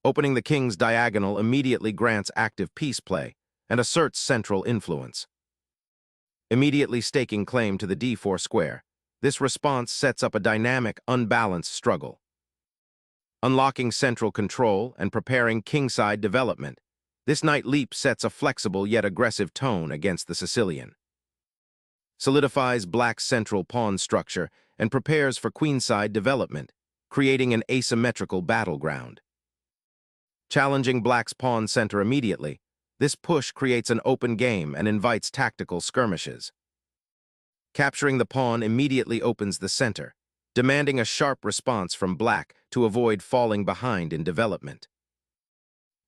Opening the king's diagonal immediately grants active piece play and asserts central influence. Immediately staking claim to the d4 square, this response sets up a dynamic, unbalanced struggle. Unlocking central control and preparing kingside development, this knight leap sets a flexible yet aggressive tone against the Sicilian. Solidifies black's central pawn structure and prepares for queenside development, creating an asymmetrical battleground. Challenging black's pawn center immediately, this push creates an open game and invites tactical skirmishes. Capturing the pawn immediately opens the center, demanding a sharp response from black to avoid falling behind in development.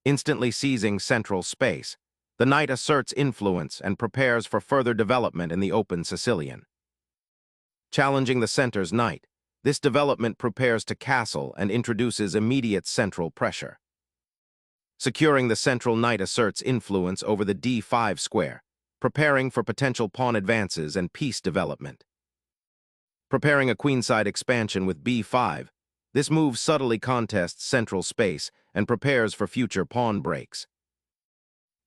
Instantly seizing central space, the knight asserts influence and prepares for further development in the open Sicilian. Challenging the center's knight, this development prepares to castle and introduces immediate central pressure. Securing the central knight asserts influence over the d5 square, preparing for potential pawn advances and piece development. Preparing a queenside expansion with b5, this move subtly contests central space and prepares for future pawn breaks.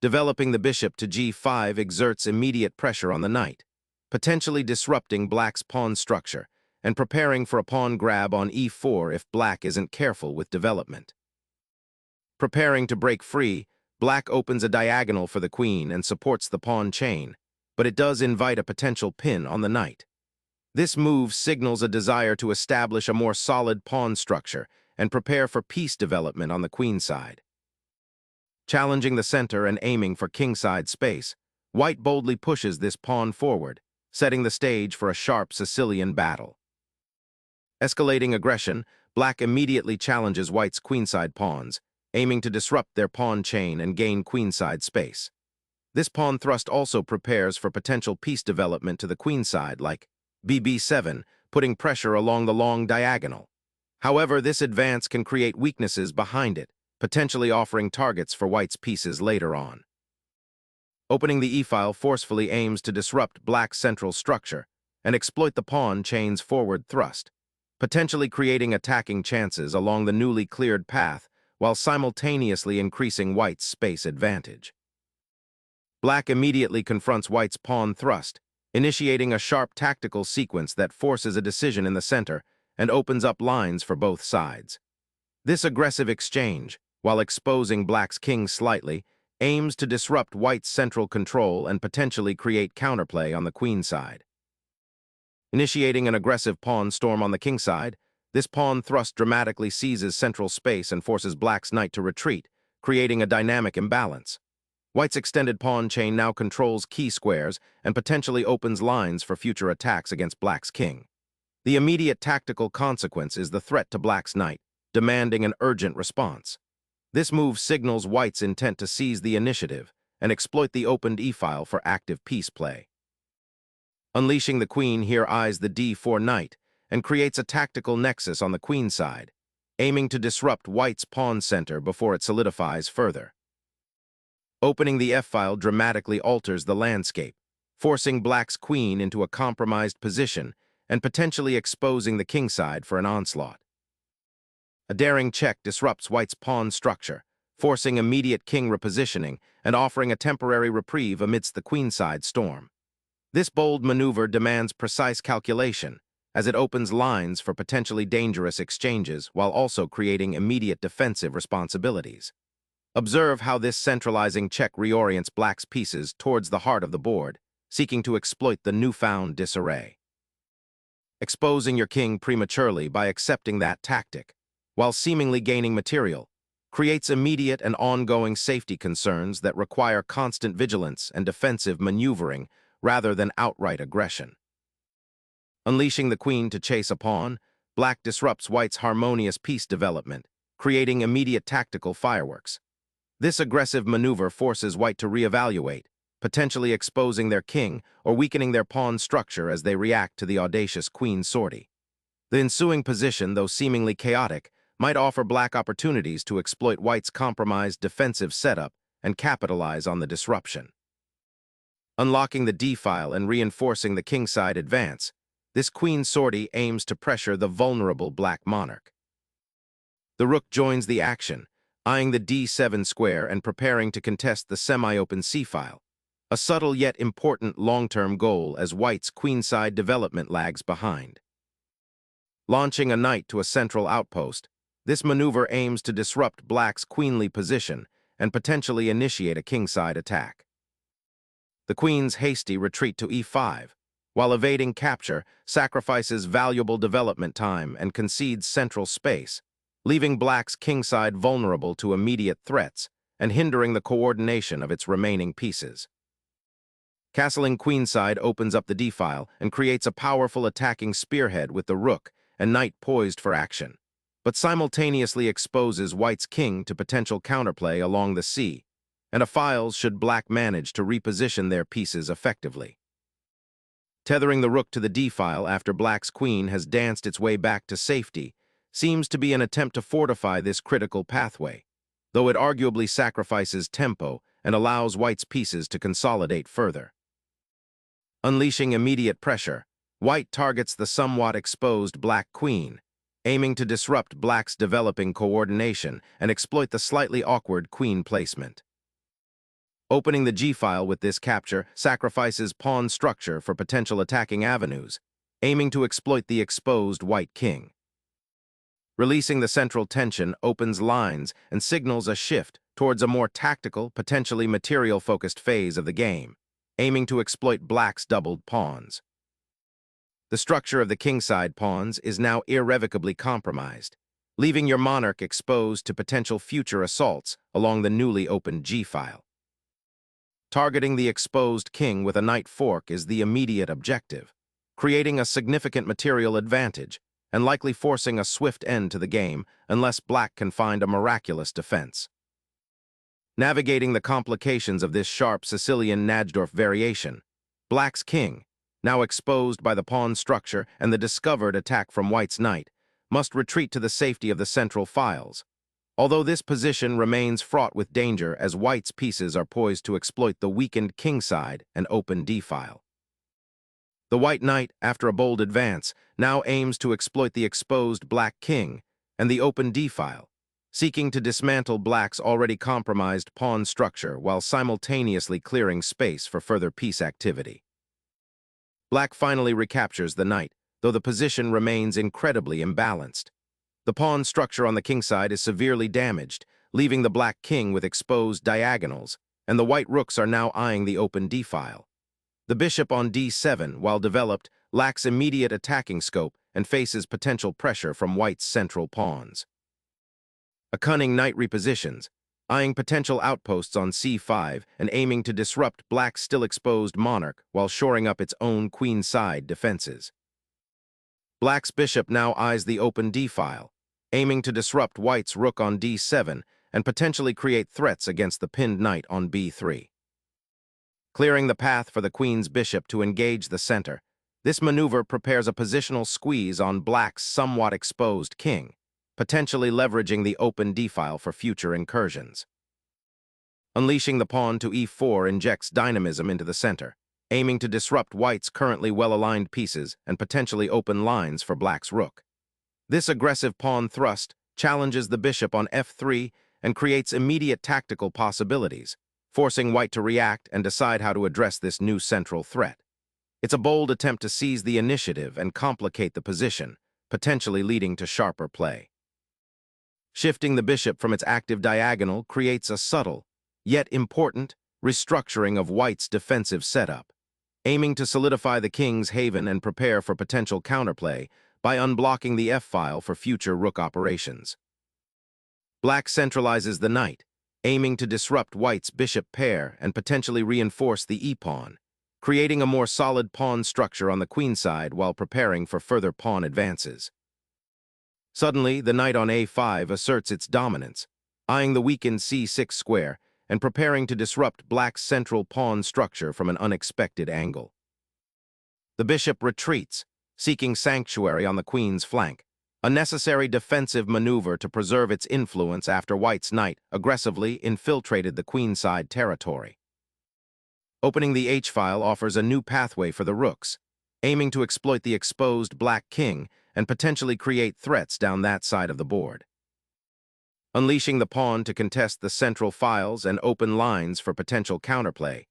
Developing the bishop to g5 exerts immediate pressure on the knight, potentially disrupting black's pawn structure and preparing for a pawn grab on e4 if black isn't careful with development. Preparing to break free, black opens a diagonal for the queen and supports the pawn chain, but it does invite a potential pin on the knight. This move signals a desire to establish a more solid pawn structure and prepare for piece development on the queen side. Challenging the center and aiming for kingside space, white boldly pushes this pawn forward, setting the stage for a sharp Sicilian battle. Escalating aggression, black immediately challenges white's queenside pawns, aiming to disrupt their pawn chain and gain queenside space. This pawn thrust also prepares for potential piece development to the queenside, like bb7, putting pressure along the long diagonal. However, this advance can create weaknesses behind it, potentially offering targets for white's pieces later on. Opening the e-file forcefully aims to disrupt black's central structure and exploit the pawn chain's forward thrust, potentially creating attacking chances along the newly cleared path while simultaneously increasing white's space advantage. Black immediately confronts white's pawn thrust, initiating a sharp tactical sequence that forces a decision in the center and opens up lines for both sides. This aggressive exchange, while exposing black's king slightly, aims to disrupt white's central control and potentially create counterplay on the queen side. Initiating an aggressive pawn storm on the king side, this pawn thrust dramatically seizes central space and forces black's knight to retreat, creating a dynamic imbalance. White's extended pawn chain now controls key squares and potentially opens lines for future attacks against black's king. The immediate tactical consequence is the threat to black's knight, demanding an urgent response. This move signals white's intent to seize the initiative and exploit the opened e-file for active piece play. Unleashing the queen here eyes the d4 knight and creates a tactical nexus on the queen side, aiming to disrupt white's pawn center before it solidifies further. Opening the f-file dramatically alters the landscape, forcing black's queen into a compromised position and potentially exposing the king side for an onslaught. A daring check disrupts white's pawn structure, forcing immediate king repositioning and offering a temporary reprieve amidst the queenside storm. This bold maneuver demands precise calculation, as it opens lines for potentially dangerous exchanges while also creating immediate defensive responsibilities. Observe how this centralizing check reorients black's pieces towards the heart of the board, seeking to exploit the newfound disarray. Exposing your king prematurely by accepting that tactic, while seemingly gaining material, creates immediate and ongoing safety concerns that require constant vigilance and defensive maneuvering rather than outright aggression. Unleashing the queen to chase a pawn, black disrupts white's harmonious piece development, creating immediate tactical fireworks. This aggressive maneuver forces white to reevaluate, potentially exposing their king or weakening their pawn structure as they react to the audacious queen sortie. The ensuing position, though seemingly chaotic, might offer black opportunities to exploit white's compromised defensive setup and capitalize on the disruption. Unlocking the d-file and reinforcing the kingside advance, this queen sortie aims to pressure the vulnerable black monarch. The rook joins the action, eyeing the d7 square and preparing to contest the semi-open c-file, a subtle yet important long-term goal as white's queenside development lags behind. Launching a knight to a central outpost, this maneuver aims to disrupt black's queenly position and potentially initiate a kingside attack. The queen's hasty retreat to e5, while evading capture, sacrifices valuable development time and concedes central space, leaving black's kingside vulnerable to immediate threats and hindering the coordination of its remaining pieces. Castling queenside opens up the d-file and creates a powerful attacking spearhead with the rook and knight poised for action, but simultaneously exposes white's king to potential counterplay along the c, and a files should black manage to reposition their pieces effectively. Tethering the rook to the d-file after black's queen has danced its way back to safety seems to be an attempt to fortify this critical pathway, though it arguably sacrifices tempo and allows white's pieces to consolidate further. Unleashing immediate pressure, white targets the somewhat exposed black queen, aiming to disrupt black's developing coordination and exploit the slightly awkward queen placement. Opening the g-file with this capture sacrifices pawn structure for potential attacking avenues, aiming to exploit the exposed white king. Releasing the central tension opens lines and signals a shift towards a more tactical, potentially material-focused phase of the game, aiming to exploit black's doubled pawns. The structure of the kingside pawns is now irrevocably compromised, leaving your monarch exposed to potential future assaults along the newly opened g-file. Targeting the exposed king with a knight fork is the immediate objective, creating a significant material advantage and likely forcing a swift end to the game unless black can find a miraculous defense. Navigating the complications of this sharp Sicilian Najdorf variation, black's king, now exposed by the pawn structure and the discovered attack from white's knight, must retreat to the safety of the central files, although this position remains fraught with danger as white's pieces are poised to exploit the weakened kingside and open d-file. The white knight, after a bold advance, now aims to exploit the exposed black king and the open d-file, seeking to dismantle black's already compromised pawn structure while simultaneously clearing space for further piece activity. Black finally recaptures the knight, though the position remains incredibly imbalanced. The pawn structure on the kingside is severely damaged, leaving the black king with exposed diagonals, and the white rooks are now eyeing the open d-file. The bishop on d7, while developed, lacks immediate attacking scope and faces potential pressure from white's central pawns. A cunning knight repositions, eyeing potential outposts on c5 and aiming to disrupt black's still exposed monarch while shoring up its own queenside defenses. Black's bishop now eyes the open d-file, aiming to disrupt white's rook on d7 and potentially create threats against the pinned knight on b3. Clearing the path for the queen's bishop to engage the center, this maneuver prepares a positional squeeze on black's somewhat exposed king, potentially leveraging the open d-file for future incursions. Unleashing the pawn to e4 injects dynamism into the center, aiming to disrupt white's currently well-aligned pieces and potentially open lines for black's rook. This aggressive pawn thrust challenges the bishop on f3 and creates immediate tactical possibilities, forcing white to react and decide how to address this new central threat. It's a bold attempt to seize the initiative and complicate the position, potentially leading to sharper play. Shifting the bishop from its active diagonal creates a subtle, yet important, restructuring of white's defensive setup, aiming to solidify the king's haven and prepare for potential counterplay by unblocking the f-file for future rook operations. Black centralizes the knight, aiming to disrupt white's bishop pair and potentially reinforce the e-pawn, creating a more solid pawn structure on the queenside while preparing for further pawn advances. Suddenly, the knight on a5 asserts its dominance, eyeing the weakened c6 square and preparing to disrupt black's central pawn structure from an unexpected angle. The bishop retreats, seeking sanctuary on the queen's flank, a necessary defensive maneuver to preserve its influence after white's knight aggressively infiltrated the queenside territory. Opening the h-file offers a new pathway for the rooks, aiming to exploit the exposed black king and potentially create threats down that side of the board. unleashing the pawn to contest the central files and open lines for potential counterplay.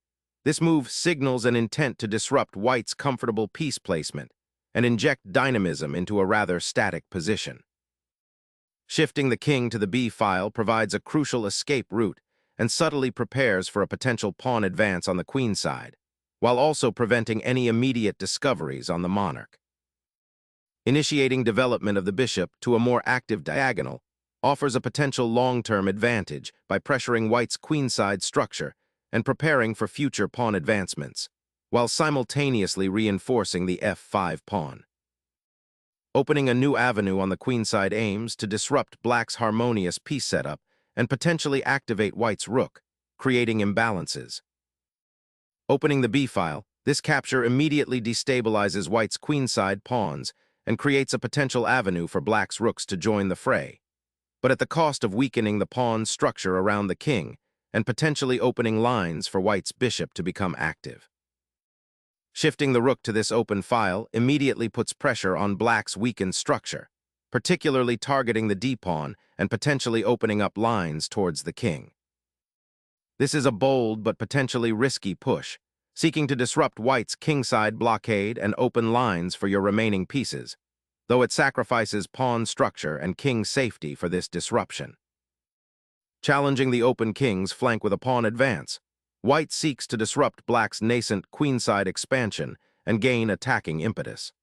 This move signals an intent to disrupt white's comfortable piece placement and inject dynamism into a rather static position. Shifting the king to the b file provides a crucial escape route and subtly prepares for a potential pawn advance on the queen side, while also preventing any immediate discoveries on the monarch. Initiating development of the bishop to a more active diagonal offers a potential long-term advantage by pressuring white's queenside structure and preparing for future pawn advancements, while simultaneously reinforcing the f5 pawn. Opening a new avenue on the queenside aims to disrupt black's harmonious piece setup and potentially activate white's rook, creating imbalances. Opening the b file, this capture immediately destabilizes white's queenside pawns and creates a potential avenue for black's rooks to join the fray, but at the cost of weakening the pawn structure around the king and potentially opening lines for white's bishop to become active. Shifting the rook to this open file immediately puts pressure on black's weakened structure, particularly targeting the d-pawn and potentially opening up lines towards the king. This is a bold but potentially risky push, seeking to disrupt white's kingside blockade and open lines for your remaining pieces, though it sacrifices pawn structure and king safety for this disruption. Challenging the open king's flank with a pawn advance, white seeks to disrupt black's nascent queenside expansion and gain attacking impetus.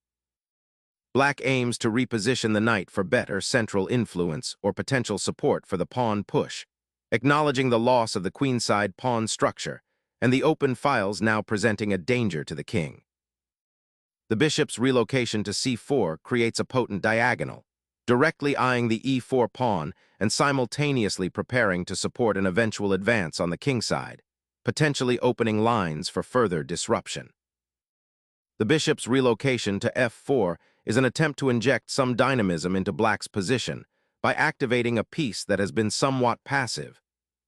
Black aims to reposition the knight for better central influence or potential support for the pawn push, acknowledging the loss of the queenside pawn structure and the open files now presenting a danger to the king. The bishop's relocation to c4 creates a potent diagonal, directly eyeing the e4 pawn and simultaneously preparing to support an eventual advance on the kingside, potentially opening lines for further disruption. The bishop's relocation to f4 is an attempt to inject some dynamism into black's position by activating a piece that has been somewhat passive,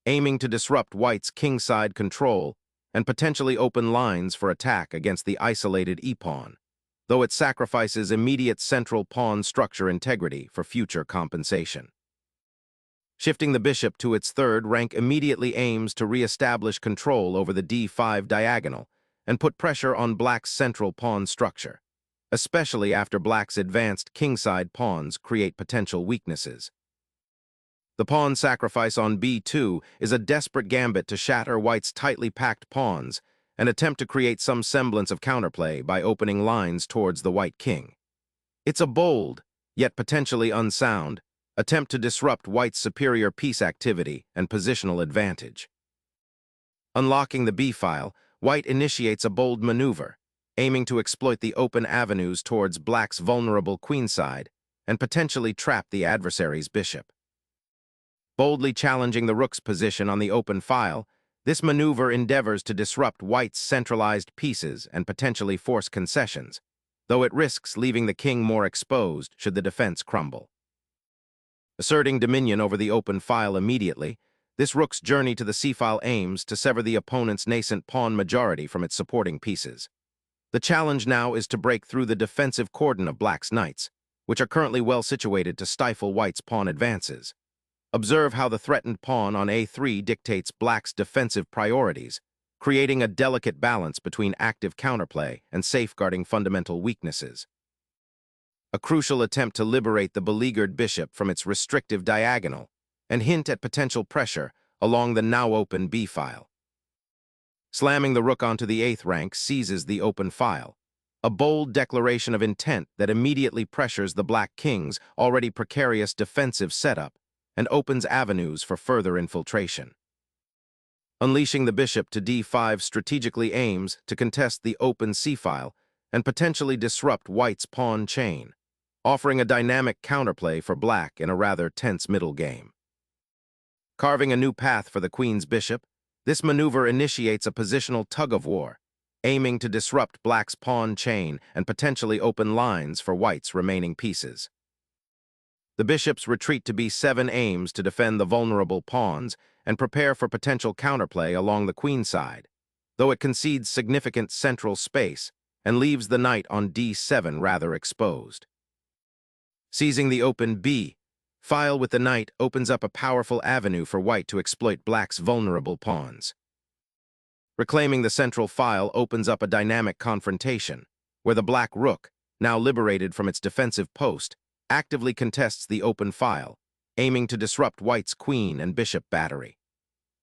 aiming to disrupt white's kingside control and potentially open lines for attack against the isolated e-pawn, though it sacrifices immediate central pawn structure integrity for future compensation. Shifting the bishop to its third rank immediately aims to re-establish control over the d5 diagonal and put pressure on black's central pawn structure, especially after black's advanced kingside pawns create potential weaknesses. The pawn sacrifice on b2 is a desperate gambit to shatter white's tightly packed pawns and attempt to create some semblance of counterplay by opening lines towards the white king. It's a bold, yet potentially unsound, attempt to disrupt white's superior piece activity and positional advantage. Unlocking the b file, white initiates a bold maneuver, aiming to exploit the open avenues towards black's vulnerable queenside and potentially trap the adversary's bishop. Boldly challenging the rook's position on the open file, this maneuver endeavors to disrupt white's centralized pieces and potentially force concessions, though it risks leaving the king more exposed should the defense crumble. Asserting dominion over the open file immediately, this rook's journey to the c-file aims to sever the opponent's nascent pawn majority from its supporting pieces. The challenge now is to break through the defensive cordon of black's knights, which are currently well situated to stifle white's pawn advances. Observe how the threatened pawn on a3 dictates black's defensive priorities, creating a delicate balance between active counterplay and safeguarding fundamental weaknesses. A crucial attempt to liberate the beleaguered bishop from its restrictive diagonal and hint at potential pressure along the now open b file. Slamming the rook onto the 8th rank seizes the open file, a bold declaration of intent that immediately pressures the black king's already precarious defensive setup and opens avenues for further infiltration. Unleashing the bishop to d5 strategically aims to contest the open c-file and potentially disrupt white's pawn chain, offering a dynamic counterplay for black in a rather tense middle game. Carving a new path for the queen's bishop, this maneuver initiates a positional tug-of-war, aiming to disrupt black's pawn chain and potentially open lines for white's remaining pieces. The bishop's retreat to b7 aims to defend the vulnerable pawns and prepare for potential counterplay along the queenside, though it concedes significant central space and leaves the knight on d7 rather exposed. Seizing the open b File with the knight opens up a powerful avenue for white to exploit black's vulnerable pawns. Reclaiming the central file opens up a dynamic confrontation, where the black rook, now liberated from its defensive post, actively contests the open file, aiming to disrupt white's queen and bishop battery.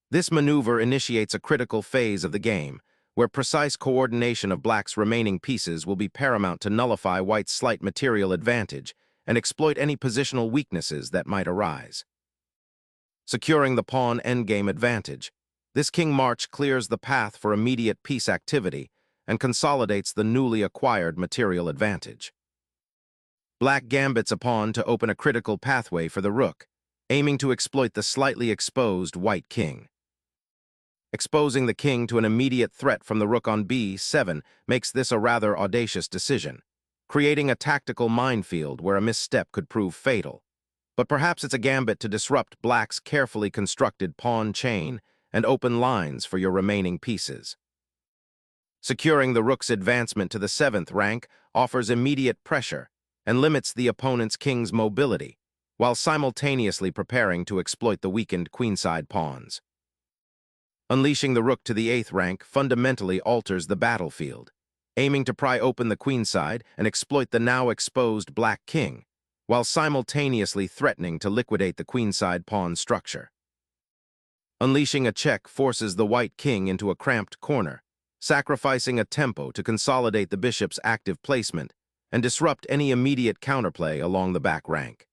This maneuver initiates a critical phase of the game, where precise coordination of black's remaining pieces will be paramount to nullify white's slight material advantage and exploit any positional weaknesses that might arise. Securing the pawn endgame advantage, this king march clears the path for immediate piece activity and consolidates the newly acquired material advantage. Black gambits a pawn to open a critical pathway for the rook, aiming to exploit the slightly exposed white king. Exposing the king to an immediate threat from the rook on b7 makes this a rather audacious decision, creating a tactical minefield where a misstep could prove fatal. But perhaps it's a gambit to disrupt black's carefully constructed pawn chain and open lines for your remaining pieces. Securing the rook's advancement to the 7th rank offers immediate pressure and limits the opponent's king's mobility, while simultaneously preparing to exploit the weakened queenside pawns. Unleashing the rook to the 8th rank fundamentally alters the battlefield, aiming to pry open the queenside and exploit the now exposed black king, while simultaneously threatening to liquidate the queenside pawn structure. Unleashing a check forces the white king into a cramped corner, sacrificing a tempo to consolidate the bishop's active placement and disrupt any immediate counterplay along the back rank.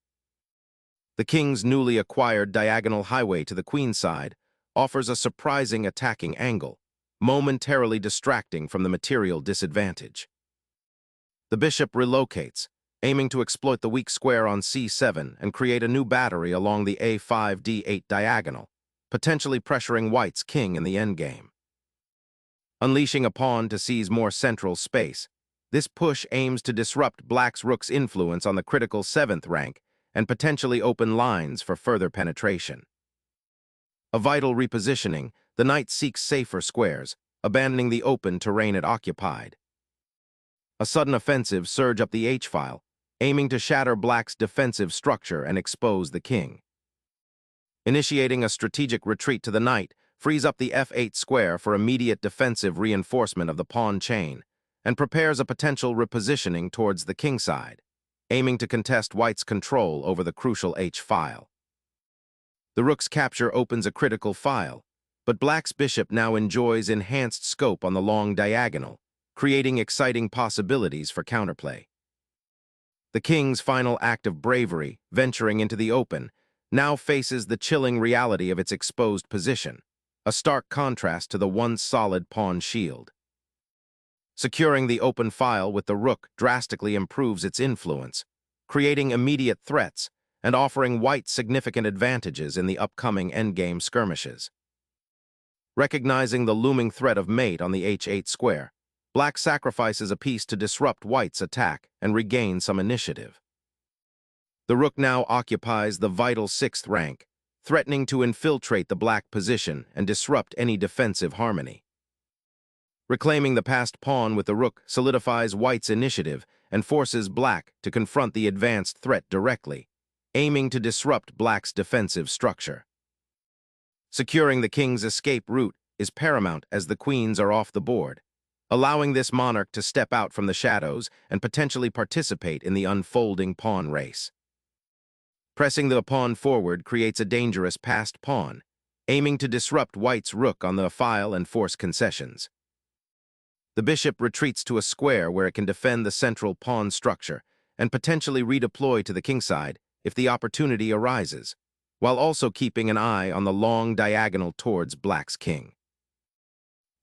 The king's newly acquired diagonal highway to the queenside offers a surprising attacking angle, momentarily distracting from the material disadvantage. The bishop relocates, aiming to exploit the weak square on c7 and create a new battery along the a5-d8 diagonal, potentially pressuring white's king in the endgame. Unleashing a pawn to seize more central space, this push aims to disrupt black's rook's influence on the critical 7th rank and potentially open lines for further penetration. A vital repositioning, the knight seeks safer squares, abandoning the open terrain it occupied. A sudden offensive surge up the h-file, aiming to shatter black's defensive structure and expose the king. Initiating a strategic retreat to the knight frees up the f8 square for immediate defensive reinforcement of the pawn chain and prepares a potential repositioning towards the kingside, aiming to contest white's control over the crucial h-file. The rook's capture opens a critical file, but black's bishop now enjoys enhanced scope on the long diagonal, creating exciting possibilities for counterplay. The king's final act of bravery, venturing into the open, now faces the chilling reality of its exposed position, a stark contrast to the once solid pawn shield. Securing the open file with the rook drastically improves its influence, creating immediate threats and offering white significant advantages in the upcoming endgame skirmishes. Recognizing the looming threat of mate on the h8 square, black sacrifices a piece to disrupt white's attack and regain some initiative. The rook now occupies the vital 6th rank, threatening to infiltrate the black position and disrupt any defensive harmony. Reclaiming the passed pawn with the rook solidifies white's initiative and forces black to confront the advanced threat directly, aiming to disrupt black's defensive structure. Securing the king's escape route is paramount as the queens are off the board, allowing this monarch to step out from the shadows and potentially participate in the unfolding pawn race. Pressing the pawn forward creates a dangerous passed pawn, aiming to disrupt white's rook on the file and force concessions. The bishop retreats to a square where it can defend the central pawn structure and potentially redeploy to the kingside if the opportunity arises, while also keeping an eye on the long diagonal towards black's king.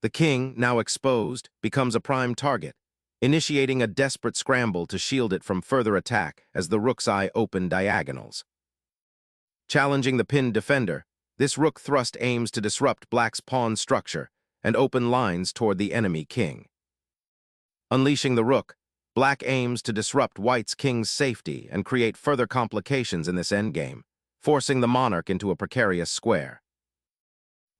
The king, now exposed, becomes a prime target, initiating a desperate scramble to shield it from further attack as the rook's eye open diagonals. Challenging the pinned defender, this rook thrust aims to disrupt black's pawn structure and open lines toward the enemy king. Unleashing the rook, black aims to disrupt white's king's safety and create further complications in this endgame, forcing the monarch into a precarious square.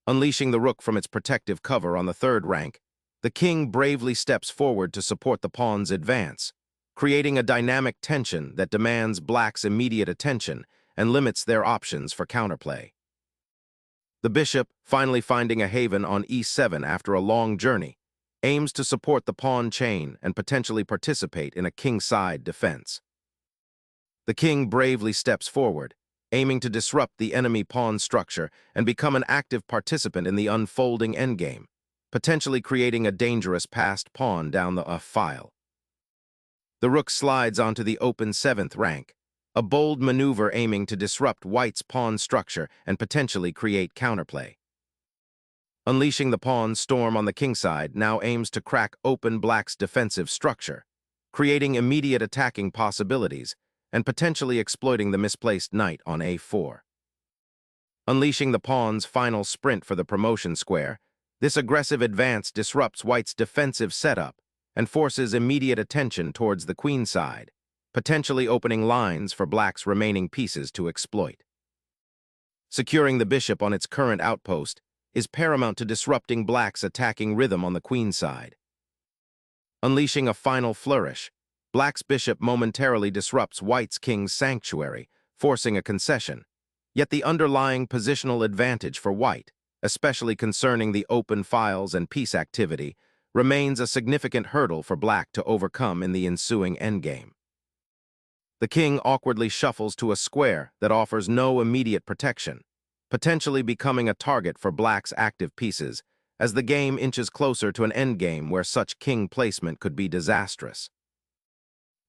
Unleashing the rook from its protective cover on the 3rd rank, the king bravely steps forward to support the pawn's advance, creating a dynamic tension that demands black's immediate attention and limits their options for counterplay. The bishop, finally finding a haven on e7 after a long journey, aims to support the pawn chain and potentially participate in a kingside defense. The king bravely steps forward, aiming to disrupt the enemy pawn structure and become an active participant in the unfolding endgame, potentially creating a dangerous passed pawn down the file. The rook slides onto the open 7th rank, a bold maneuver aiming to disrupt white's pawn structure and potentially create counterplay. Unleashing the pawn storm on the kingside now aims to crack open black's defensive structure, creating immediate attacking possibilities and potentially exploiting the misplaced knight on a4. Unleashing the pawn's final sprint for the promotion square, this aggressive advance disrupts white's defensive setup and forces immediate attention towards the queenside, potentially opening lines for black's remaining pieces to exploit. Securing the bishop on its current outpost is paramount to disrupting black's attacking rhythm on the queenside. Unleashing a final flourish, black's bishop momentarily disrupts white's king's sanctuary, forcing a concession. Yet the underlying positional advantage for white, especially concerning the open files and piece activity, remains a significant hurdle for black to overcome in the ensuing endgame. The king awkwardly shuffles to a square that offers no immediate protection, potentially becoming a target for black's active pieces as the game inches closer to an endgame where such king placement could be disastrous.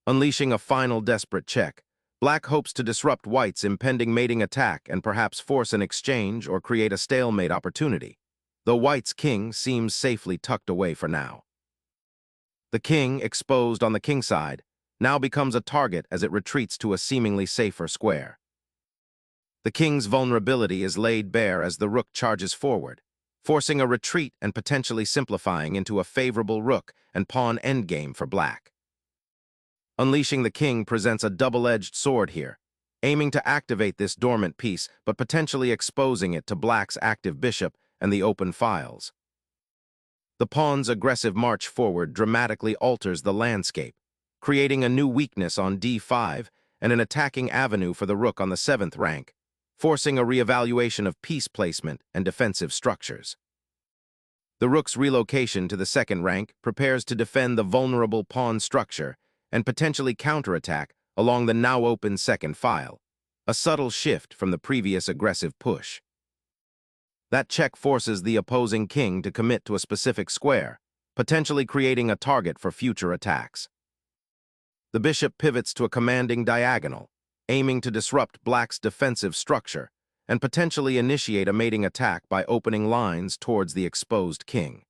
Unleashing a final desperate check, black hopes to disrupt white's impending mating attack and perhaps force an exchange or create a stalemate opportunity, though white's king seems safely tucked away for now. The king, exposed on the kingside, now becomes a target as it retreats to a seemingly safer square. The king's vulnerability is laid bare as the rook charges forward, forcing a retreat and potentially simplifying into a favorable rook and pawn endgame for black. Unleashing the king presents a double-edged sword here, aiming to activate this dormant piece but potentially exposing it to black's active bishop and the open files. The pawn's aggressive march forward dramatically alters the landscape, creating a new weakness on d5 and an attacking avenue for the rook on the 7th rank, forcing a reevaluation of piece placement and defensive structures. The rook's relocation to the 2nd rank prepares to defend the vulnerable pawn structure and potentially counterattack along the now open 2nd file, a subtle shift from the previous aggressive push. That check forces the opposing king to commit to a specific square, potentially creating a target for future attacks. The bishop pivots to a commanding diagonal, aiming to disrupt black's defensive structure and potentially initiate a mating attack by opening lines towards the exposed king.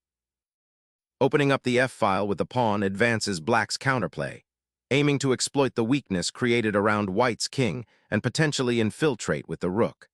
Opening up the f-file with the pawn advances black's counterplay, aiming to exploit the weakness created around white's king and potentially infiltrate with the rook.